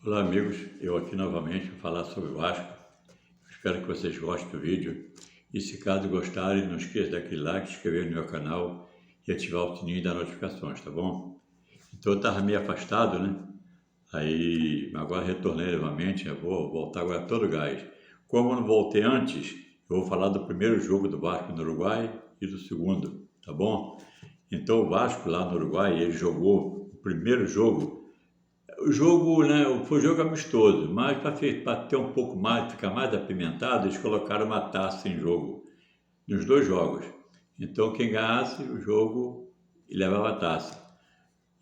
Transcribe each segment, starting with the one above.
Olá amigos, eu aqui novamente vou falar sobre o Vasco. Espero que vocês gostem do vídeo e se caso gostarem, não esqueça de dar aquele like, se inscrever no meu canal e ativar o sininho das notificações, tá bom? Então eu estava meio afastado, né? Aí agora retornei novamente, eu vou voltar agora a todo gás. Como eu não voltei antes, eu vou falar do primeiro jogo do Vasco no Uruguai e do segundo, tá bom? Então o Vasco lá no Uruguai, ele jogou o primeiro jogo. O jogo, né, foi um jogo amistoso, mas para ter um pouco mais, ficar mais apimentado, eles colocaram uma taça em jogo, nos dois jogos. Então, quem ganhasse o jogo levava a taça.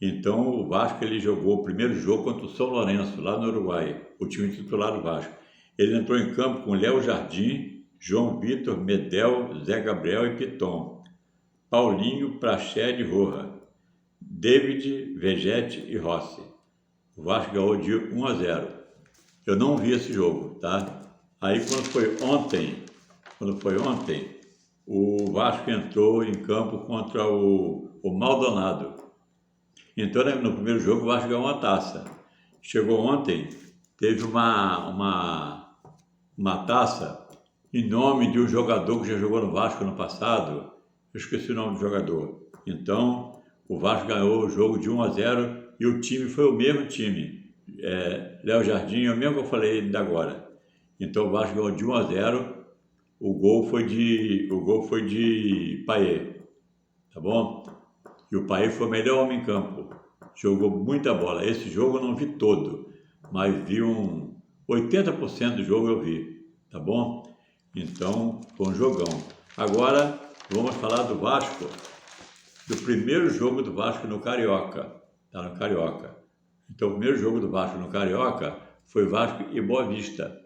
Então, o Vasco ele jogou o primeiro jogo contra o São Lourenço, lá no Uruguai, o time titular do Vasco. Ele entrou em campo com Léo Jardim, João Vitor, Medel, Zé Gabriel e Piton, Paulinho, Praxedes e Roja, David, Vegete e Rossi. O Vasco ganhou de 1-0. Eu não vi esse jogo, tá? Aí quando foi ontem, o Vasco entrou em campo contra o Maldonado. Então no primeiro jogo o Vasco ganhou uma taça. Chegou ontem, teve uma taça em nome de um jogador que já jogou no Vasco no passado. Eu esqueci o nome do jogador. Então o Vasco ganhou o jogo de 1-0. E o time foi o mesmo time, Léo Jardim, é o mesmo que eu falei ainda agora. Então o Vasco ganhou de 1-0, o gol foi de Payet, tá bom? E o Payet foi o melhor homem em campo, jogou muita bola. Esse jogo eu não vi todo, mas vi 80% do jogo eu vi, tá bom? Então foi um jogão. Agora vamos falar do Vasco, do primeiro jogo do Vasco no Carioca. Está no Carioca. Então, o primeiro jogo do Vasco no Carioca foi Vasco e Boa Vista.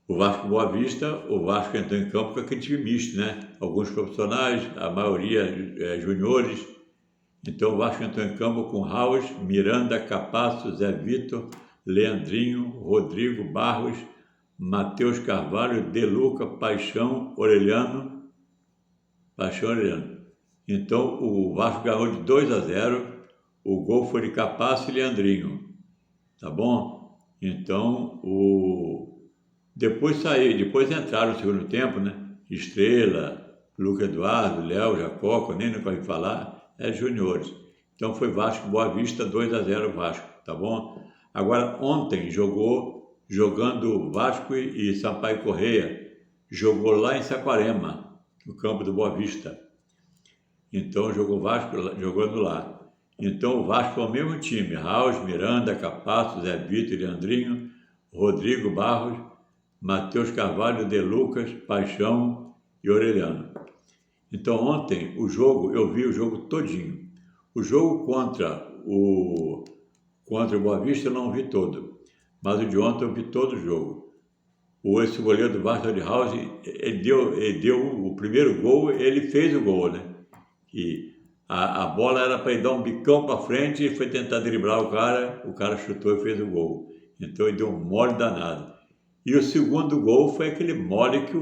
O Vasco e Boa Vista, o Vasco entrou em campo com aquele time misto, né? Alguns profissionais, a maioria juniores. Então, o Vasco entrou em campo com Raus, Miranda, Capasso, Zé Vitor, Leandrinho, Rodrigo, Barros, Matheus Carvalho, De Luca, Paixão, Orelhano. Então, o Vasco ganhou de 2-0. O gol foi de Capasso e Leandrinho, tá bom? Então, depois entraram no segundo tempo, né? Estrela, Lucas Eduardo, Léo, Jacó, que eu nem nunca ouvi falar, juniores. Então foi Vasco, Boa Vista, 2-0 Vasco, tá bom? Agora, ontem jogando Vasco e Sampaio Corrêa, jogou lá em Saquarema, no campo do Boa Vista. Então jogou Vasco jogando lá. Então o Vasco é o mesmo time, Raus, Miranda, Capasso, Zé Vitor, Leandrinho, Rodrigo, Barros, Matheus Carvalho, De Lucas, Paixão e Orelhano. Então ontem eu vi o jogo todinho. O jogo contra o Boa Vista eu não vi todo, mas o de ontem eu vi todo o jogo. Esse goleiro do Vasco de Raus, ele deu o primeiro gol, ele fez o gol, né? E a bola era para ele dar um bicão para frente e foi tentar driblar o cara chutou e fez o gol. Então ele deu um mole danado. E o segundo gol foi aquele mole que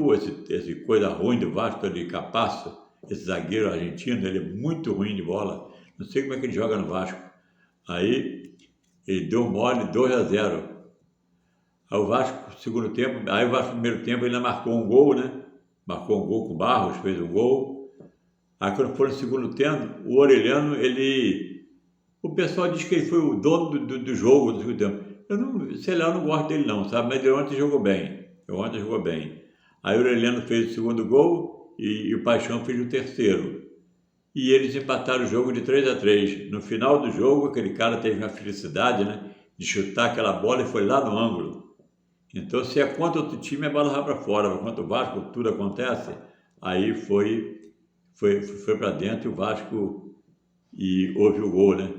esse coisa ruim do Vasco de Capasso, esse zagueiro argentino, ele é muito ruim de bola. Não sei como é que ele joga no Vasco. Aí ele deu um mole 2-0. Aí o Vasco, segundo tempo, aí o Vasco, primeiro tempo, ele ainda marcou um gol, né? Marcou um gol com o Barros, fez um gol. Aí quando foi no segundo tempo, o Orelhano, o pessoal diz que ele foi o dono do jogo no segundo tempo. Eu não gosto dele não, sabe? Mas ele ontem jogou bem. Aí o Orelhano fez o segundo gol e o Paixão fez o terceiro. E eles empataram o jogo de 3-3. No final do jogo, aquele cara teve uma felicidade, né? De chutar aquela bola e foi lá no ângulo. Então, se é contra outro time, a bola vai para fora. Mas contra o Vasco, tudo acontece. Aí foi para dentro o Vasco e houve o gol, né?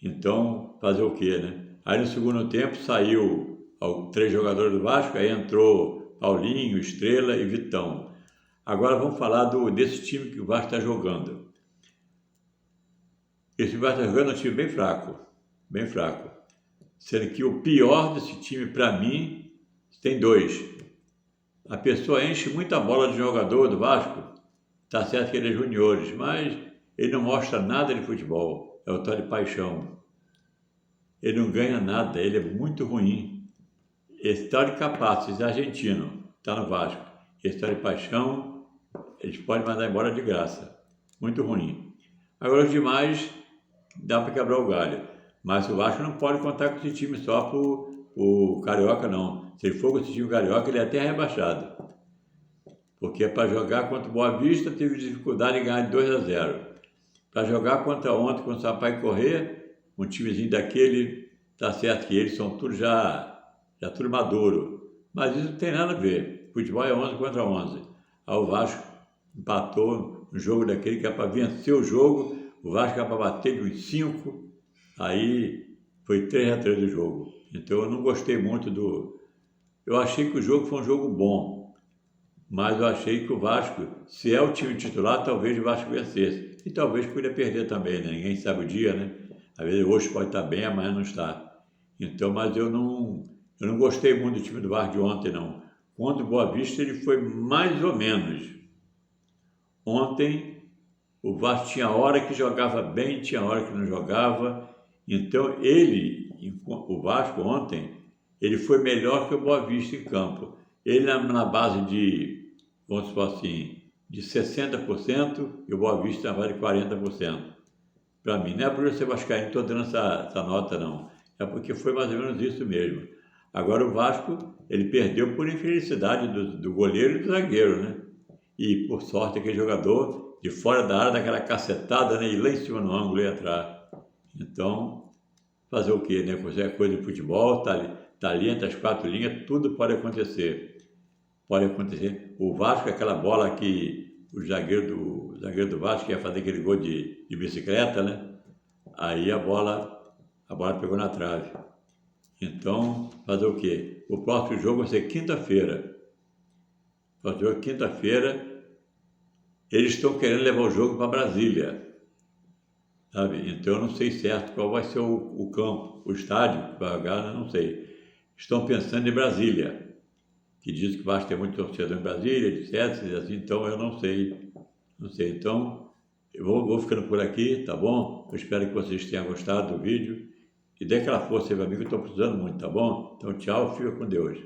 Então, fazer o quê, né? Aí no segundo tempo saiu 3 jogadores do Vasco, aí entrou Paulinho, Estrela e Vitão. Agora vamos falar desse time que o Vasco está jogando. Esse Vasco está jogando é um time bem fraco. Sendo que o pior desse time, para mim, tem 2. A pessoa enche muita bola de jogador do Vasco. Tá certo que ele é juniores, mas ele não mostra nada de futebol. É o tal de Paixão. Ele não ganha nada, ele é muito ruim. Esse tal de Capazes, argentino, está no Vasco. Esse tal de Paixão, eles podem mandar embora de graça. Muito ruim. Agora os demais, dá para quebrar o galho. Mas o Vasco não pode contar com esse time só pro Carioca, não. Se ele for com esse time Carioca, ele é até rebaixado. Porque para jogar contra o Boa Vista, teve dificuldade em ganhar de 2-0. Para jogar contra ontem, com o Sampaio Corrêa, um timezinho daquele, tá certo que eles são tudo já tudo maduro. Mas isso não tem nada a ver. Futebol é 11 contra 11. Aí o Vasco empatou um jogo daquele que é para vencer o jogo, o Vasco é para bater uns 5, aí foi 3-3 o jogo. Então eu não gostei muito do... Eu achei que o jogo foi um jogo bom, mas eu achei que o Vasco, se é o time titular, talvez o Vasco vencesse. E talvez poderia perder também, né? Ninguém sabe o dia, né? Às vezes hoje pode estar bem, amanhã não está. Então, mas eu não gostei muito do time do Vasco de ontem, não. Contra o Boa Vista ele foi mais ou menos. Ontem o Vasco tinha hora que jogava bem, tinha hora que não jogava. Então o Vasco ontem, ele foi melhor que o Boa Vista em campo. Ele na base de, vamos supor assim, de 60% e o Boa Vista na base de 40%. Para mim, não é por eu ser vascaíno, estou dando essa nota, não. É porque foi mais ou menos isso mesmo. Agora o Vasco, ele perdeu por infelicidade do goleiro e do zagueiro, né? E por sorte aquele jogador de fora da área, daquela cacetada, né? E lá em cima no ângulo ia atrás. Então, fazer o quê, né? Qualquer coisa de futebol, tá ali entre as 4 linhas, tudo pode acontecer. Pode acontecer. O Vasco, aquela bola que o zagueiro do Vasco ia fazer aquele gol de bicicleta, né? Aí a bola pegou na trave. Então, fazer o quê? O próximo jogo vai ser quinta-feira. O próximo jogo é quinta-feira. Eles estão querendo levar o jogo para Brasília, sabe? Então, eu não sei certo qual vai ser o campo, o estádio que vai jogar, não sei. Estão pensando em Brasília, que diz que vai ter muito torcedor em Brasília, etc. Assim, então, eu não sei. Não sei. Então, eu vou ficando por aqui, tá bom? Eu espero que vocês tenham gostado do vídeo. E dê aquela força aí para mim que eu estou precisando muito, tá bom? Então, tchau, fica com Deus.